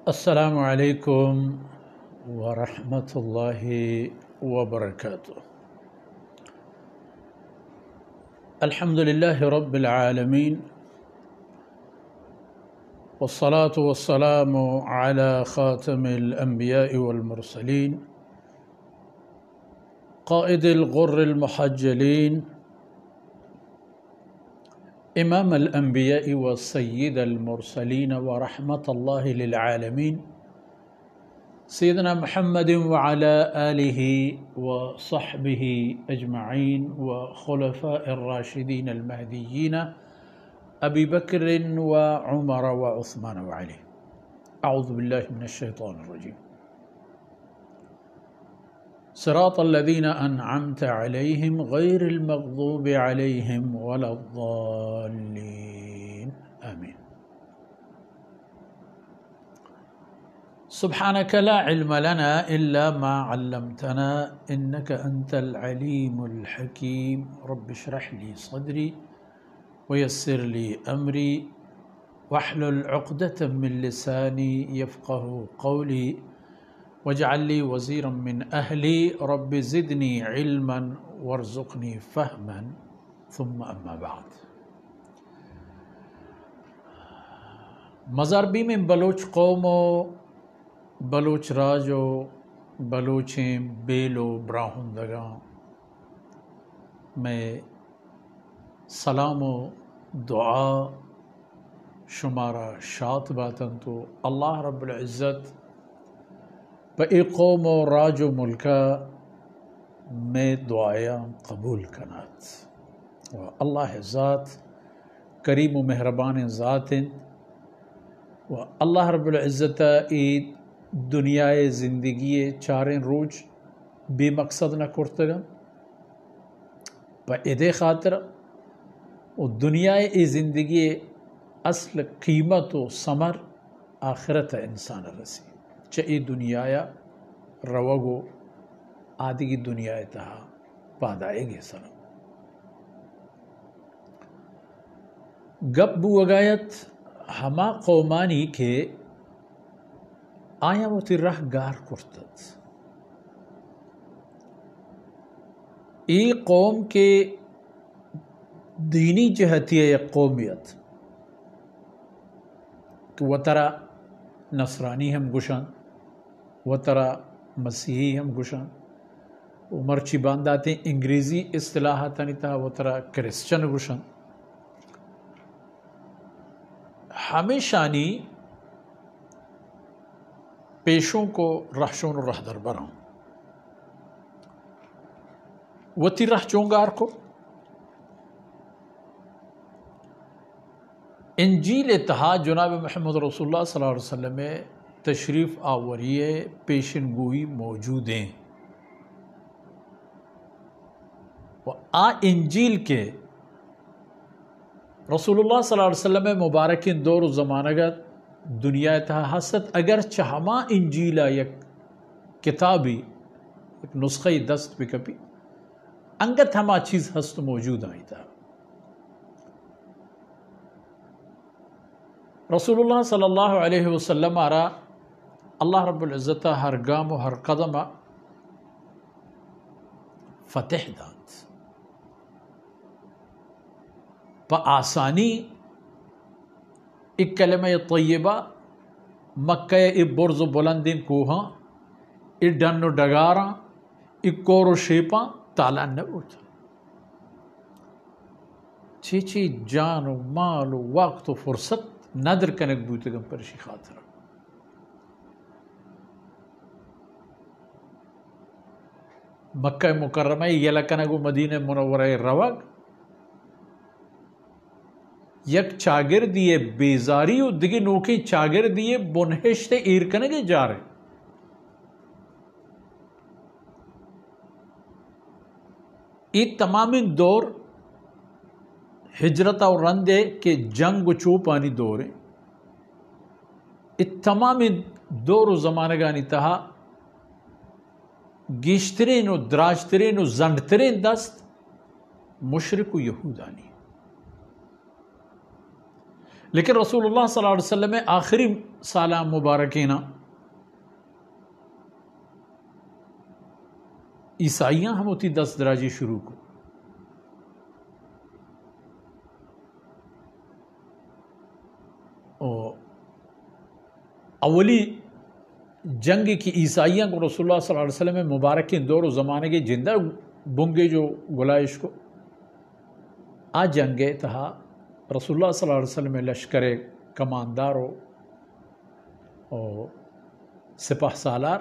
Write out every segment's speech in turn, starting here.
السلام علیکم ورحمۃ اللہ وبرکاتہ۔ الحمد للہ رب العالمین والصلاة والسلام علی خاتم الانبیاء والمرسلین قائد الغر المحجلین امام الانبیاء وسید المرسلین ورحمۃ اللہ للعالمین سیدنا محمد وعلى آلہ وصحبہ اجمعین وخلفاء الراشدین المہدیین ابی بکر وعمر وعثمان وعلی۔ اعوذ باللہ من الشیطان الرجیم۔ صراط الذین انعمت علیہم غیر المغضوب علیہم ولا الضالین آمین۔ سبحانك لا علم لنا إلا ما علمتنا إنك أنت العليم الحكيم رب اشرح لي صدري ويسر لي أمري واحلل عقدة من لساني يفقه قولي واجعل لي وزيرا من أهلي رب زدني علما وارزقني فهما ثم أما بعد۔ مزاربی میں بلوچ قوم و بلوچ راج و بلوچیں بیل و براہندگاں میں سلام و دعا شمارا شات باتن تو اللہ رب العزت بے قوم و راج و ملکہ میں دعایا قبول کنات و اللہ ذات کریم و مہربان ذات و اللہ رب العزت عید دنیائے زندگی چاریں روز بے مقصد نہ کرتگن پا ایدے خاطر و دنیائے زندگی اصل قیمت و ثمر آخرت انسان رسی چاہی دنیایا روگو آدھی دنیا تہا پادائے گے سلام۔ گپ بو وگایت ہما قومانی کے آیا وہ تی رہ گار کرتت ای قوم کے دینی جہتی ہے قومیت کہ وہ ترا نصرانی ہم گشن وہ ترا مسیحی ہم گشن وہ مرچی بانداتے انگریزی اصطلاحات نہیں تھا وہ ترا کرسچن گشن ہمیشانی پیشوں کو رہشون و رہ در براؤں وہ تی رہ چونگار کو انجیل اتہا جناب محمد رسول اللہ صلی اللہ علیہ وسلم میں تشریف آوریے پیشن گوئی موجود ہیں و انجیل کے رسول اللہ صلی اللہ علیہ وسلم میں مبارک دور و زمانگت دنیا تہا حسد اگر چہما انجیلہ یک کتابی ایک نسخی دست بکپی انگت ہما چیز ہست موجود آئی تھا۔ رسول اللہ صلی اللہ علیہ وسلم آرہ اللہ رب العزت ہر گام و ہر قدم فتح داد پا آسانی ایک کلمہ طیبہ مکہ ای برز و بلندین کوہاں ای ڈن و ڈگاراں ای کور و شیپاں تالا نبوت چی جان و مال و وقت و فرصت ندر کنک بوتگم پرشی خاطر مکہ مکرمہ یلکنگو مدینہ منورہ روگ یک چاگر دیے بیزاری و دگی نوکی چاگر دیے بنہشت ایرکنگے جا رہے یہ تمام دور ہجرت اور رندے کے جنگ و چوپانی دور ہیں یہ تمام دور و زمانگانی تہا گیشترین و دراجترین و زندترین دست مشرک و یہودانی لیکن رسول اللہ صلی اللہ علیہ وسلم آخری سالہ مبارکینہ عیسائیاں ہم ہوتی 10 دراجی شروع کو اولی جنگ کی عیسائیاں کو رسول اللہ صلی اللہ علیہ وسلم مبارک کے دور و زمانے کے جندہ بنگے جو گلائش کو آ جنگے تہا رسول اللہ صلی اللہ علیہ وسلم لشکر کماندارو اور سپاہ سالار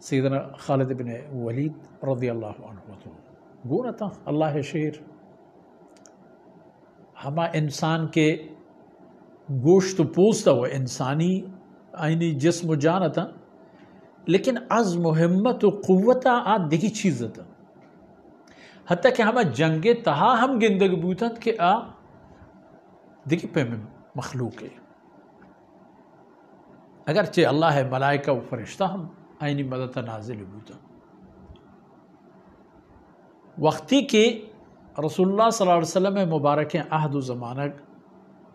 سیدنا خالد بن ولید رضی اللہ عنہ تو گونا تھا اللہ شیر ہما انسان کے گوشت پوستا وہ انسانی آئینی جسم و جانا تھا لیکن عزم و ہمت و قوت آ دیکھی چیز تھا حتیٰ کہ ہما جنگ تہا ہم گندگ بوتت کہ آ دیکھی پہ میں مخلوق ہے اگرچہ اللہ ہے ملائکہ و فرشتہ ہم آئینی مدد نازل بوتا وقتی کہ رسول اللہ صلی اللہ علیہ وسلم مبارک عہد و زمانہ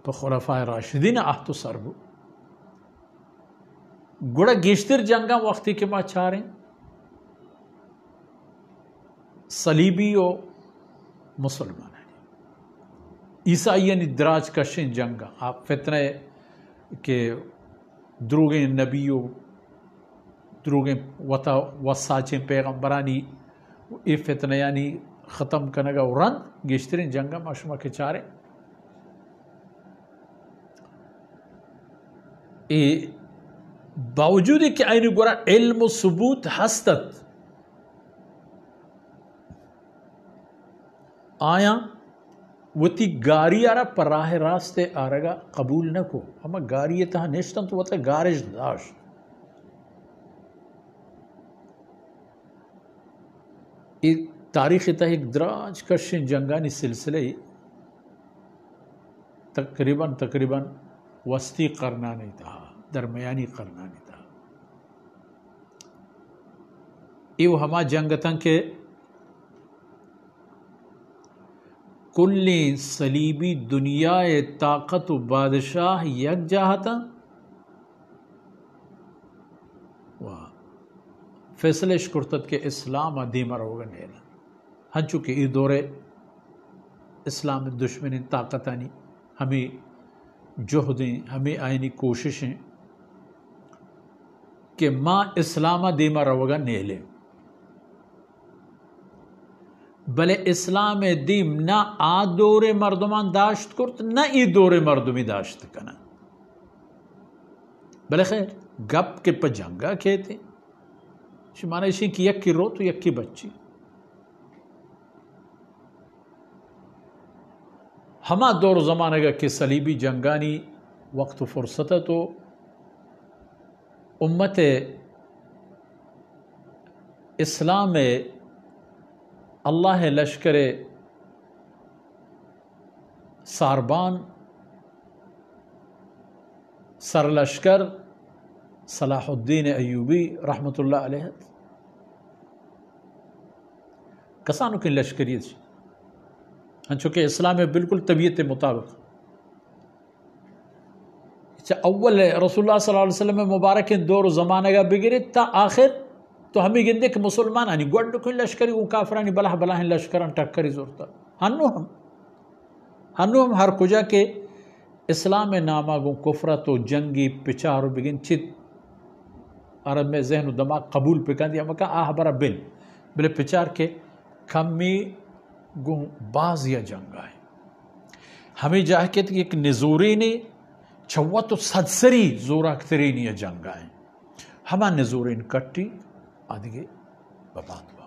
پہ خلفاء راشدین عہد و سربو گوڑا گیشتر جنگا وقتی کے ماں چاریں صلیبی و مسلمان عیسائیان دراج کشن جنگا آپ فتنہ کہ دروگیں نبیو دروگیں وساچیں پیغمبرانی ای فتنہ یعنی ختم کنگا ورند گیشترین جنگا ماشما کے چارے باوجود کہ آئینی گورا علم و ثبوت ہستت آیا وتی گاری آرہ پر راہ راستے آرگا قبول نہ کو اما گاری تہا نشتن تو وطا گارج داشت تاریخ تہا ایک دراج کشن جنگانی سلسلے تقریباً وسطی قرنانی تہا درمیانی قرنانی تہا ایو ہما جنگتاں کے کلی صلیبی دنیا طاقت و بادشاہ یک جاہتا فیصلے شکرتت کے اسلام دیمہ روگا نیلا ہن چکے ای دور اسلام دشمن طاقتانی ہمیں جہدیں ہمیں آئینی کوششیں کہ ماں اسلام دیمہ روگا نیلے بلے اسلام دیم نہ آ دور مردمان داشت کرت نہ ای دور مردمی داشت کنا بلے خیر گپ کے پا جنگا کہتے شمانہ اسی کی یک کی رو تو یک کی بچی ہما دور زمانہ گا کہ صلیبی جنگانی وقت و فرصت تو امت اسلام اللہ لشکر ساربان سر لشکر صلاح الدین ایوبی رحمت اللہ علیہ کسانو کی لشکریت چونکہ اسلام بالکل طبیعت مطابق اول رسول اللہ صلی اللہ علیہ وسلم مبارک دور زمانہ گا بگری تا آخر تو ہمیں گندے کہ مسلمان آنی گوڑ کوئی لشکری وہ کافرانی بلاہ لشکران ٹکری زورتا ہنو ہم ہر کجا کے اسلام نامہ گو کفرت و جنگی پچار بگن چت عرب میں ذہن و دماغ قبول پکان دیا مکہ آہ برا بلے پچار کے کمی گو باز یا جنگ آئے ہمیں جاہ کے ایک نزوری نے چھوت و صدسری زورا اکترین یا جنگ آئے ہما نزورین کٹی آدھگے بباد ہوا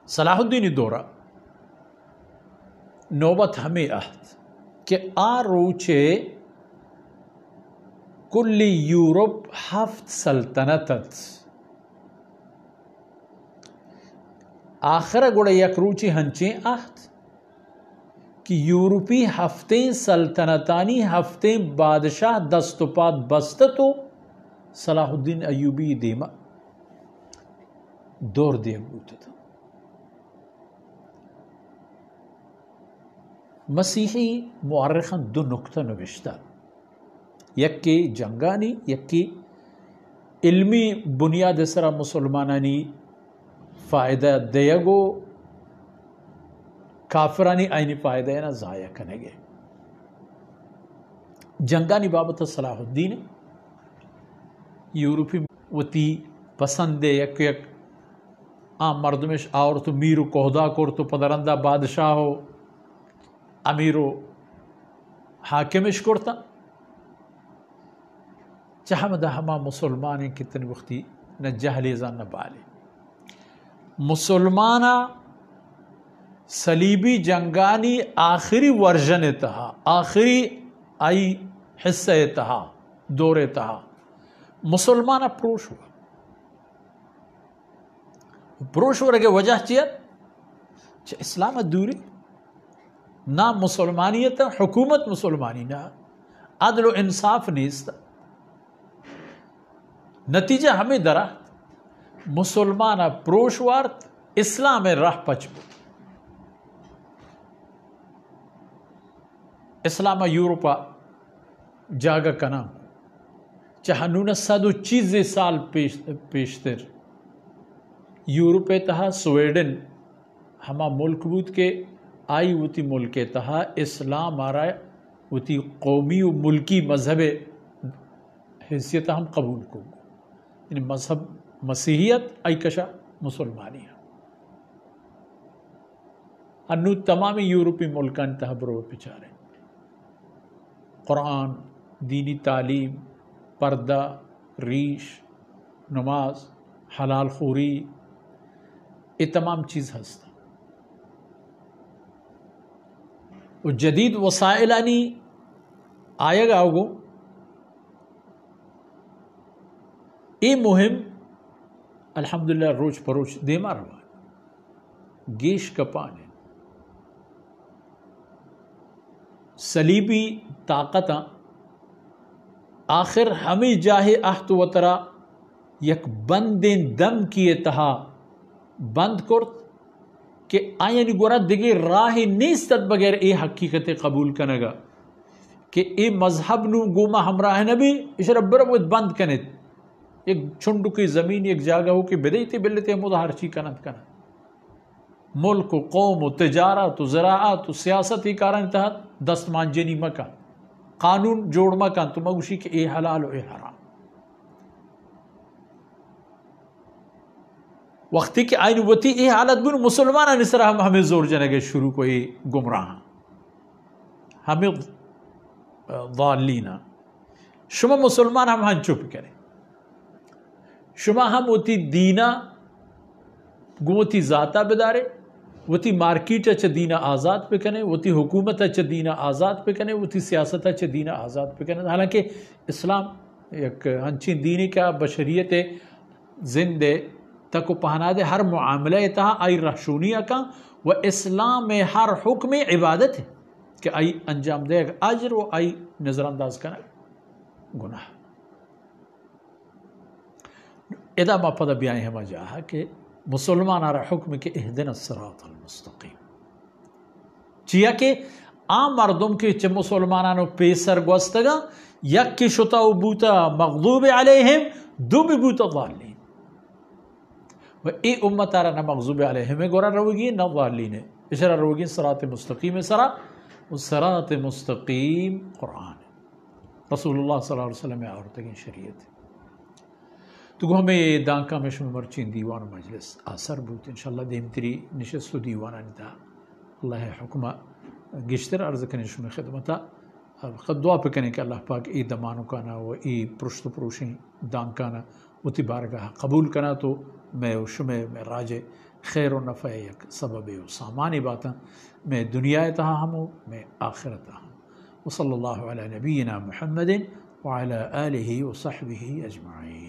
صلاح الدین دورہ نوبت ہمیں عہد کہ روچے کلی یورپ ہفت سلطنتت آخر گوڑا یک روچی ہنچیں عہد کہ یورپی ہفتیں سلطنتانی ہفتیں بادشاہ دست و پاد بستتو صلاح الدین ایوبی دیما دور دیا گوتا تھا مسیحی مورخان دو نقطہ نوشتہ، یکی جنگانی یکی علمی بنیاد سرا مسلمانانی فائدہ دیگو کافرانی آئینی فائدہ نا ضائع کنگے. جنگانی بابت صلاح الدین یورپی وتی پسند یک عام مردمش آور تو میرو کہدا کر تو پدرندہ بادشاہ ہو امیرو حاکمش کرتا چہمدہ ہما مسلمانیں کتنی وقتی نہ جہلی زن نہ بالی مسلمانہ صلیبی جنگانی آخری ورژن تہا آخری آئی حصہ تہا دور تہا مسلمانہ پروش ہوا پروش ہو رہے وجہ چیت اسلام دوری نہ مسلمانیت حکومت مسلمانی نہ عدل و انصاف نیست نتیجہ ہمیں درہ مسلمانہ پروش وارت اسلام راہ پچ اسلام یورپا جاگا کنا چہنون صدو چیز سال پیشتر یورپ تہا سویڈن ہما ملک بود کے آئی وتی ملک تہا اسلام آ رہا وتی قومی و ملکی مذہب حیثیت ہم قبول کو یعنی مذہب مسیحیت ای کشا مسلمانی انو تمامی یورپی ملکان تہا برو پچارے قرآن دینی تعلیم پردہ ریش نماز حلال خوری یہ تمام چیز ہستا وہ جدید وسائلانی آئے گا ہوگو یہ مہم الحمدللہ روچ پروچ دیما رہا گیش کپانے صلیبی طاقتاں آخر ہمیں جاہے احت و ترا یک بندیں دم کیے تہا بند کرت کہ آئینی گورا دیگے راہ نیستت بغیر اے حقیقت قبول کنگا کہ اے مذہب نو گوما ہمراہ نبی اس رب ربوت بند کنت ایک چھنڈو کی زمین ایک جاگہ ہو کہ بدیتی بلتے مدہ ہر چی کنت کنت ملک و قوم و تجارت و زراعت و سیاست ہی کارن تحت دست مانجنی مکان قانون جوڑ مکان تو مگوشی کہ اے حلال و اے حرام وقتی کہ آئین وطی اے حالت بن مسلمان نسرہ ہمیں زور جنگے شروع کو اے گمراہ ہمیں ضالین شما مسلمان ہم چپ کریں شما ہم وطی دینا گوتی ذاتا بدارے وتی مارکیٹ اچھا دینا آزاد پہ کنے وتی حکومت اچھا دینا آزاد پہ کنے وتی سیاست اچھا دینا آزاد پہ کنے حالانکہ اسلام ایک ہنچی دینی کا بشریت زندے تک پہنا دے ہر معاملہ تہا آئی رحشونیہ کا و اسلام میں ہر حکم عبادت ہے کہ آئی انجام دے گا اجر و آئی نظر انداز کرنا گناہ ادا ما پدا بیائیں ہما جاہا کہ مسلمان آرہ حکم کے اہدنا الصراط المستقیم چیا کہ عام مردم کے چھ مسلمانانو پیسر گوستگا یک کی شتاو بوتا مغضوب علیہم دو بھی بوتا ضالین و ای امت آرہ نہ مغضوب علیہم گورا روگی نہ ضالین اشارہ روگی صراط مستقیم سرا و صراط مستقیم قرآن رسول اللہ صلی اللہ علیہ وسلم آورتگین شریعت تو گو ہمیں دانکا میں شما مرچین دیوان و مجلس آثر بوت انشاءاللہ دیم تری نشست و دیوانا نتا اللہ حکمہ گشتر عرض کرنے شما خدمتا خد دعا پہ کرنے کہ اللہ پاک ای دمانو کانا و ای پرشت پروشیں دانکانا و تی بارگاہ قبول کنا تو میں و شما میں راجے خیر و نفع یک سبب و سامانی باتا میں دنیا تہا ہمو میں آخرت ہم وصلی اللہ علی نبینا محمد وعلى آلہ وصحبہ اجمعین.